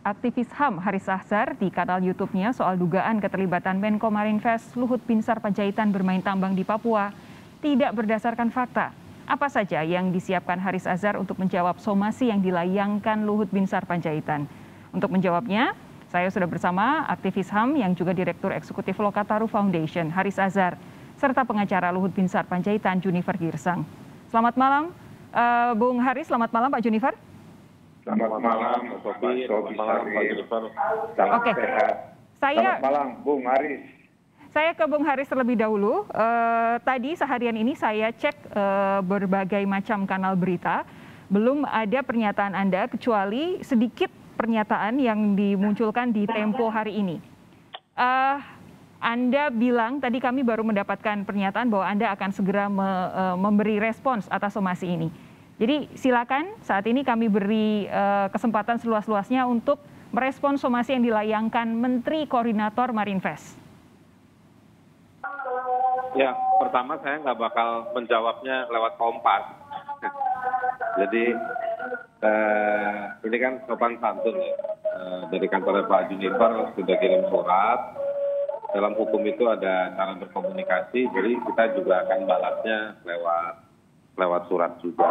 Aktivis HAM Haris Azhar di kanal YouTube-nya soal dugaan keterlibatan Menko Marinvest Luhut Binsar Panjaitan bermain tambang di Papua tidak berdasarkan fakta. Apa saja yang disiapkan Haris Azhar untuk menjawab somasi yang dilayangkan Luhut Binsar Panjaitan? Untuk menjawabnya, saya sudah bersama aktivis HAM yang juga Direktur Eksekutif Lokataru Foundation, Haris Azhar, serta pengacara Luhut Binsar Panjaitan, Junifer Girsang. Selamat malam, Bung Haris. Selamat malam, Pak Junifer. Selamat malam, Sofi. Selamat malam, Pak Junifer. Oke. Selamat malam, Bung Haris. Saya ke Bung Haris terlebih dahulu. Tadi seharian ini saya cek berbagai macam kanal berita. Belum ada pernyataan Anda kecuali sedikit pernyataan yang dimunculkan di Tempo hari ini. Anda bilang, tadi kami baru mendapatkan pernyataan bahwa Anda akan segera memberi respons atas somasi ini. Jadi silakan saat ini kami beri kesempatan seluas-luasnya untuk merespons somasi yang dilayangkan Menteri Koordinator Marinvest. Ya, pertama saya nggak bakal menjawabnya lewat Kompas. Jadi ini kan sopan santun ya. Dari kantor Pak Junifer sudah kirim surat. Dalam hukum itu ada cara berkomunikasi, jadi kita juga akan balasnya lewat surat juga.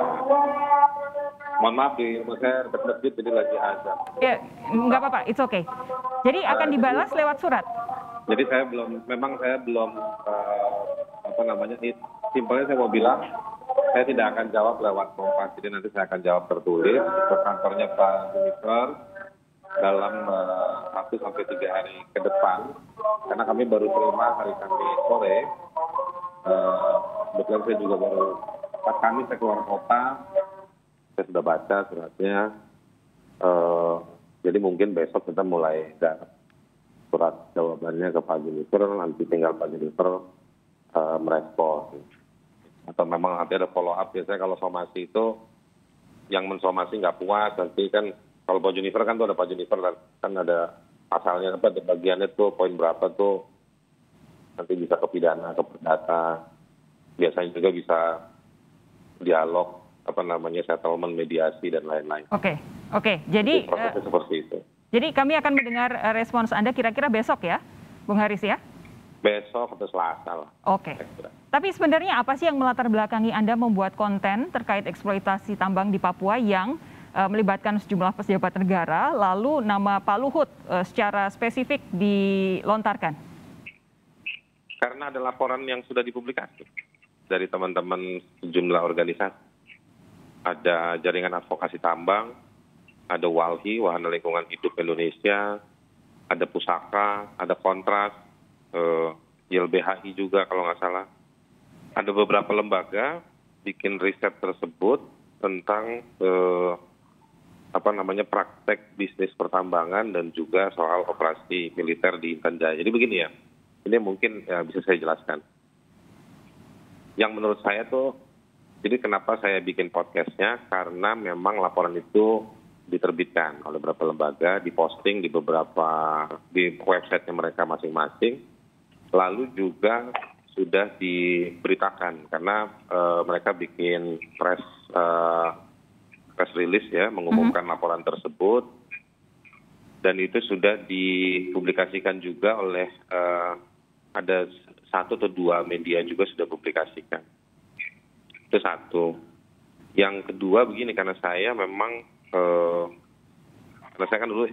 Mohon maaf di rumah saya deket-deket jadi lagi azan. Ya, nggak apa-apa, it's okay. Jadi akan dibalas lewat surat? Jadi saya belum simpelnya saya mau bilang, saya tidak akan jawab lewat Kompas, jadi nanti saya akan jawab tertulis ke kantornya Pak Junifer dalam 1 sampai 3 hari ke depan, karena kami baru terima hari Kamis sore. Kebetulan saya juga baru pas Kamis saya keluar kota, saya sudah baca suratnya, jadi mungkin besok kita mulai surat jawabannya ke Pak Junifer, nanti tinggal Pak Junifer merespon. Atau memang nanti ada follow up, biasanya kalau somasi itu yang mensomasi nggak puas, nanti kan kalau Pak Junifer kan tuh ada Pak Junifer kan ada pasalnya apa, ada bagiannya tuh poin berapa tuh, nanti bisa ke pidana, ke perdata, biasanya juga bisa dialog settlement, mediasi dan lain-lain. Oke. Jadi prosesnya seperti itu. Jadi kami akan mendengar respons Anda kira-kira besok ya, Bung Haris ya? Besok atau Selasa lah. Oke. Tapi sebenarnya apa sih yang melatar belakangi Anda membuat konten terkait eksploitasi tambang di Papua yang melibatkan sejumlah pejabat negara, lalu nama Pak Luhut secara spesifik dilontarkan? Karena ada laporan yang sudah dipublikasi dari teman-teman sejumlah organisasi. Ada Jaringan Advokasi Tambang, ada WALHI, Wahana Lingkungan Hidup Indonesia, ada Pusaka, ada Kontras, YLBHI juga kalau nggak salah. Ada beberapa lembaga bikin riset tersebut tentang praktek bisnis pertambangan dan juga soal operasi militer di Intan Jaya. Jadi begini ya, ini mungkin bisa saya jelaskan. Yang menurut saya tuh, jadi kenapa saya bikin podcastnya, karena memang laporan itu diterbitkan oleh beberapa lembaga, diposting di websitenya mereka masing-masing, lalu juga sudah diberitakan karena mereka bikin press release ya, mengumumkan laporan tersebut, dan itu sudah dipublikasikan juga oleh ada 1 atau 2 media juga sudah publikasikan. Itu satu. Yang kedua begini, karena saya memang karena saya kan dulu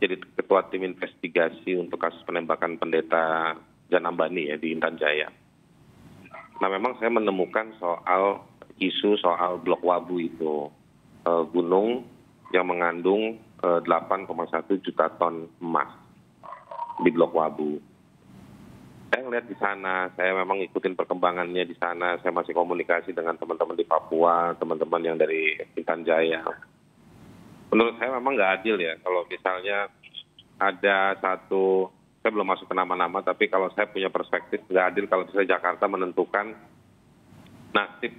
jadi ketua tim investigasi untuk kasus penembakan pendeta Janambani ya di Intan Jaya. Nah memang saya menemukan isu soal blok Wabu itu, gunung yang mengandung 8,1 juta ton emas di blok Wabu. Saya ngelihat di sana, saya memang ikutin perkembangannya di sana, saya masih komunikasi dengan teman-teman di Papua, teman-teman yang dari Intan Jaya. Menurut saya memang nggak adil ya, kalau misalnya ada satu, saya belum masuk ke nama-nama, tapi kalau saya punya perspektif nggak adil kalau misalnya Jakarta menentukan nasib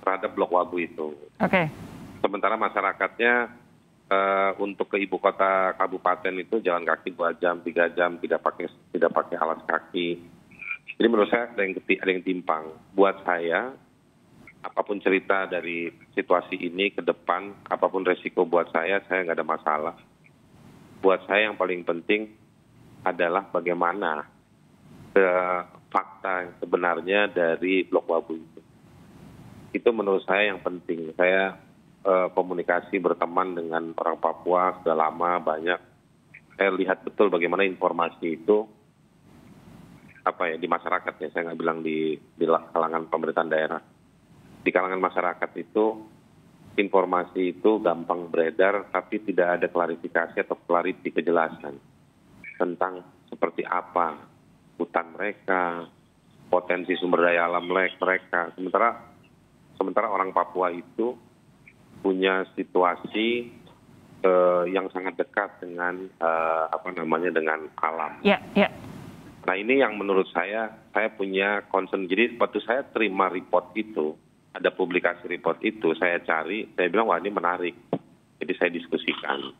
terhadap blok Wabu itu. Oke. Sementara masyarakatnya untuk ke ibu kota kabupaten itu jalan kaki 2 jam, 3 jam, tidak pakai alas kaki. Jadi menurut saya ada yang timpang. Buat saya, apapun cerita dari situasi ini ke depan, apapun resiko buat saya nggak ada masalah. buat saya yang paling penting adalah bagaimana fakta yang sebenarnya dari Blok Wabu itu. Itu menurut saya yang penting. Saya komunikasi berteman dengan orang Papua sudah lama, banyak. Saya lihat betul bagaimana informasi itu di masyarakat ya, saya nggak bilang di kalangan pemerintahan daerah. Di kalangan masyarakat itu informasi itu gampang beredar, tapi tidak ada klarifikasi atau kejelasan tentang seperti apa hutan mereka, potensi sumber daya alam mereka. Sementara orang Papua itu punya situasi yang sangat dekat dengan dengan alam. Ya, ya. Nah ini yang menurut saya punya concern. Jadi waktu saya terima report itu, ada publikasi report itu, saya cari, saya bilang wah ini menarik. Jadi saya diskusikan.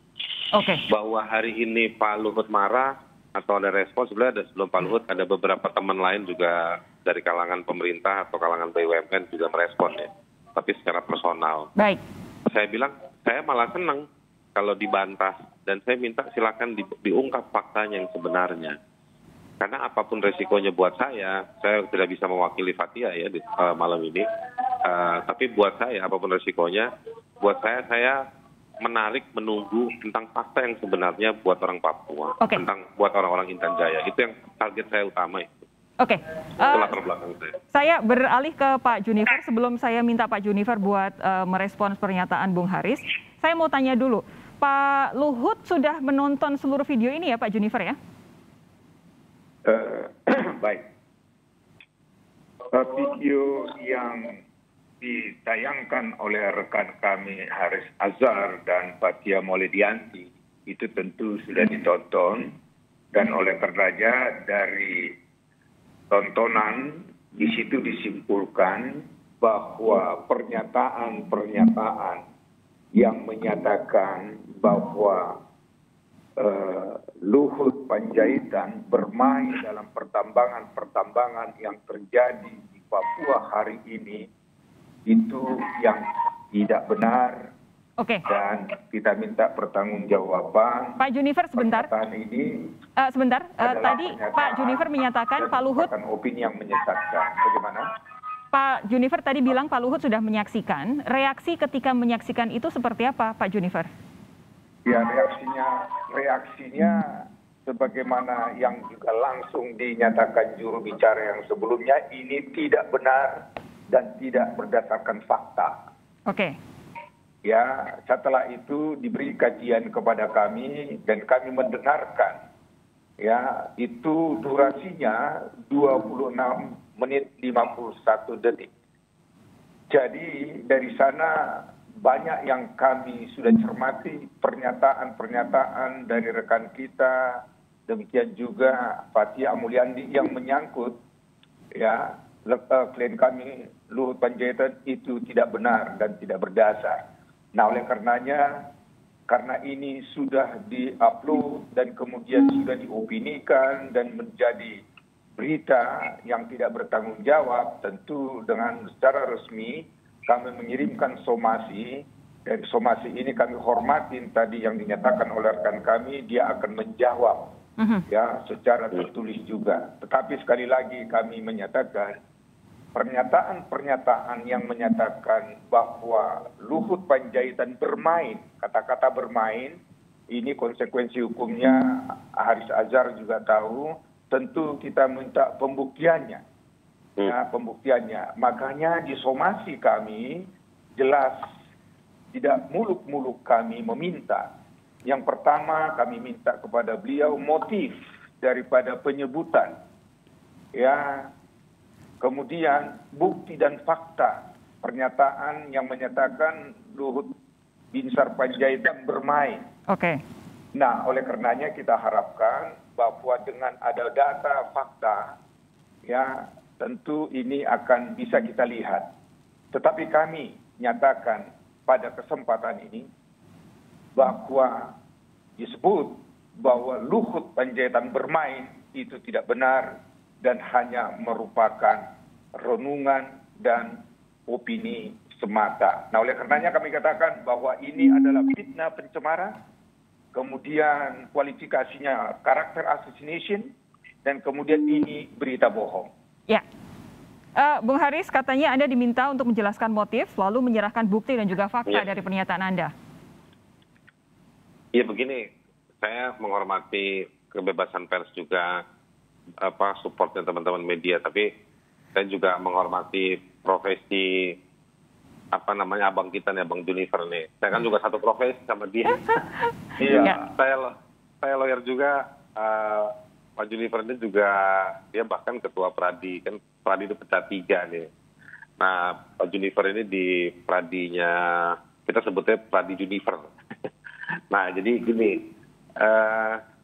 Oke. Bahwa hari ini Pak Luhut marah atau ada respon, sebenarnya sebelum Pak Luhut ada beberapa teman lain juga dari kalangan pemerintah atau kalangan BUMN juga merespon ya. Tapi secara personal. Baik. Saya bilang, saya malah senang kalau dibantah. Dan saya minta silakan diungkap faktanya yang sebenarnya. Karena apapun resikonya buat saya tidak bisa mewakili Fathia ya di malam ini. Tapi buat saya, apapun resikonya, buat saya menarik menunggu tentang fakta yang sebenarnya buat orang Papua. Oke. Buat orang-orang Intan Jaya. Itu yang target saya utama itu. Oke. Itu latar belakang saya. Saya beralih ke Pak Junifer. Sebelum saya minta Pak Junifer buat merespons pernyataan Bung Haris, saya mau tanya dulu. Pak Luhut sudah menonton seluruh video ini ya Pak Junifer ya? Baik. Video yang ditayangkan oleh rekan kami Haris Azhar dan Fathia Mauledianti itu tentu sudah ditonton, dan oleh karenanya dari tontonan di situ disimpulkan bahwa pernyataan-pernyataan yang menyatakan bahwa Luhut Panjaitan bermain dalam pertambangan yang terjadi di Papua hari ini itu yang tidak benar. Oke. Dan kita minta pertanggungjawaban. Pak Junifer sebentar. Ini sebentar. Tadi Pak Junifer menyatakan Pak Luhut. Opini yang menyesatkan. Bagaimana? Pak Junifer tadi bilang Pak Luhut sudah menyaksikan. Reaksi ketika menyaksikan itu seperti apa, Pak Junifer? Ya, reaksinya sebagaimana yang juga langsung dinyatakan juru bicara yang sebelumnya, ini tidak benar dan tidak berdasarkan fakta. Oke. Ya, setelah itu diberi kajian kepada kami dan kami mendengarkan. Ya, itu durasinya 26 menit 51 detik. Jadi dari sana banyak yang kami sudah cermati, pernyataan-pernyataan dari rekan kita, demikian juga Fathia Mulyandi yang menyangkut ya klien kami Luhut Panjaitan itu tidak benar dan tidak berdasar. Nah, oleh karenanya, karena ini sudah di-upload dan kemudian sudah diopinikan dan menjadi berita yang tidak bertanggung jawab, tentu dengan secara resmi kami mengirimkan somasi, dan somasi ini kami hormatin tadi yang dinyatakan oleh rekan kami, dia akan menjawab ya secara tertulis juga. Tetapi sekali lagi kami menyatakan pernyataan-pernyataan yang menyatakan bahwa Luhut Panjaitan bermain, kata-kata bermain, ini konsekuensi hukumnya Haris Azhar juga tahu, tentu kita minta pembuktiannya. Ya, pembuktiannya. Makanya di somasi kami jelas, tidak muluk-muluk kami meminta. Yang pertama kami minta kepada beliau motif daripada penyebutan. Ya, kemudian bukti dan fakta pernyataan yang menyatakan Luhut Binsar Panjaitan bermain. Oke. Nah, oleh karenanya kita harapkan bahwa dengan ada data fakta, ya tentu ini akan bisa kita lihat. Tetapi kami nyatakan pada kesempatan ini bahwa disebut bahwa Luhut Panjaitan bermain itu tidak benar dan hanya merupakan renungan dan opini semata. Nah, oleh karenanya kami katakan bahwa ini adalah fitnah pencemaran kemudian kualifikasinya karakter assassination, dan kemudian ini berita bohong. Ya. Bung Haris, katanya Anda diminta untuk menjelaskan motif, lalu menyerahkan bukti dan juga fakta dari pernyataan Anda. Ya begini, saya menghormati kebebasan pers juga, supportnya teman-teman media, tapi saya juga menghormati profesi abang kita nih, Bang Junifer nih. Saya kan juga satu profesi sama dia. Iya, saya lawyer juga. Pak Junifer ini juga, dia bahkan ketua Pradi, kan Pradi itu pecah 3 nih. Nah, Pak Junifer ini di Pradinya, kita sebutnya Pradi Junifer. Nah, jadi gini,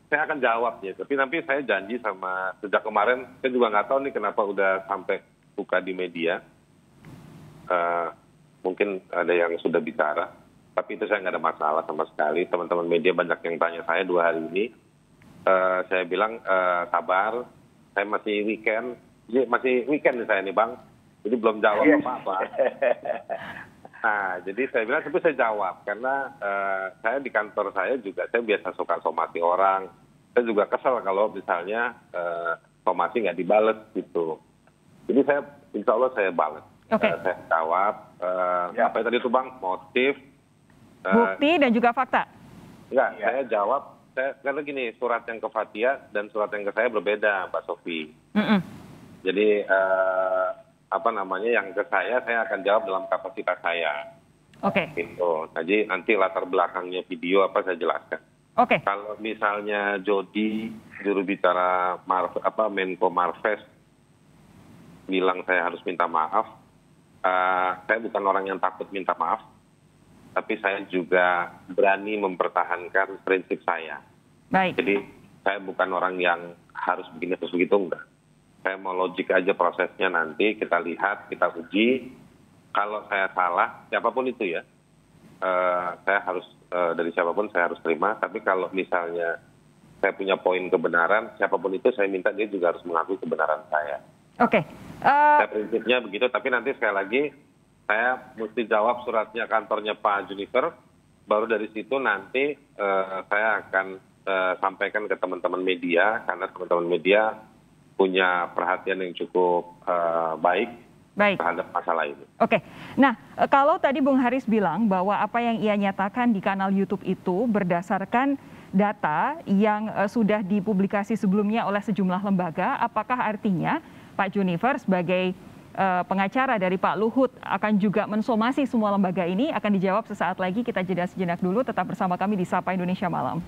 saya akan jawab ya, tapi nanti saya janji sama, sejak kemarin, saya juga nggak tahu nih kenapa udah sampai buka di media. Mungkin ada yang sudah bicara, tapi itu saya nggak ada masalah sama sekali. Teman-teman media banyak yang tanya saya 2 hari ini. Saya bilang sabar, saya masih weekend nih saya nih Bang, jadi belum jawab apa-apa. Nah, jadi saya bilang, tapi saya jawab, karena saya di kantor saya juga, saya biasa suka somasi orang, saya juga kesel kalau misalnya somasi nggak dibales gitu. Jadi saya, insya Allah saya balas. Saya jawab, apa yang tadi itu Bang, motif. Bukti dan juga fakta. Enggak, saya jawab. Karena gini, surat yang ke Fathia dan surat yang ke saya berbeda, Mbak Sofi. Jadi yang ke saya akan jawab dalam kapasitas saya. Gitu. Jadi nanti latar belakangnya video saya jelaskan. Kalau misalnya Jody, juru bicara Menko Marves, bilang saya harus minta maaf, saya bukan orang yang takut minta maaf. Tapi saya juga berani mempertahankan prinsip saya. Baik. Jadi saya bukan orang yang harus begini terus begitu, enggak. Saya mau logik aja prosesnya, nanti kita lihat, kita uji. Kalau saya salah, siapapun itu ya, saya harus dari siapapun saya harus terima. Tapi kalau misalnya saya punya poin kebenaran, siapapun itu saya minta dia juga harus mengakui kebenaran saya. Saya prinsipnya begitu, tapi nanti sekali lagi, saya mesti jawab suratnya kantornya Pak Junifer, baru dari situ nanti saya akan sampaikan ke teman-teman media, karena teman-teman media punya perhatian yang cukup baik terhadap masalah ini. Nah, kalau tadi Bung Haris bilang bahwa apa yang ia nyatakan di kanal YouTube itu berdasarkan data yang sudah dipublikasi sebelumnya oleh sejumlah lembaga, apakah artinya Pak Junifer sebagai pengacara dari Pak Luhut akan juga mensomasi semua lembaga ini? Akan dijawab sesaat lagi, kita jeda sejenak dulu, tetap bersama kami di Sapa Indonesia Malam.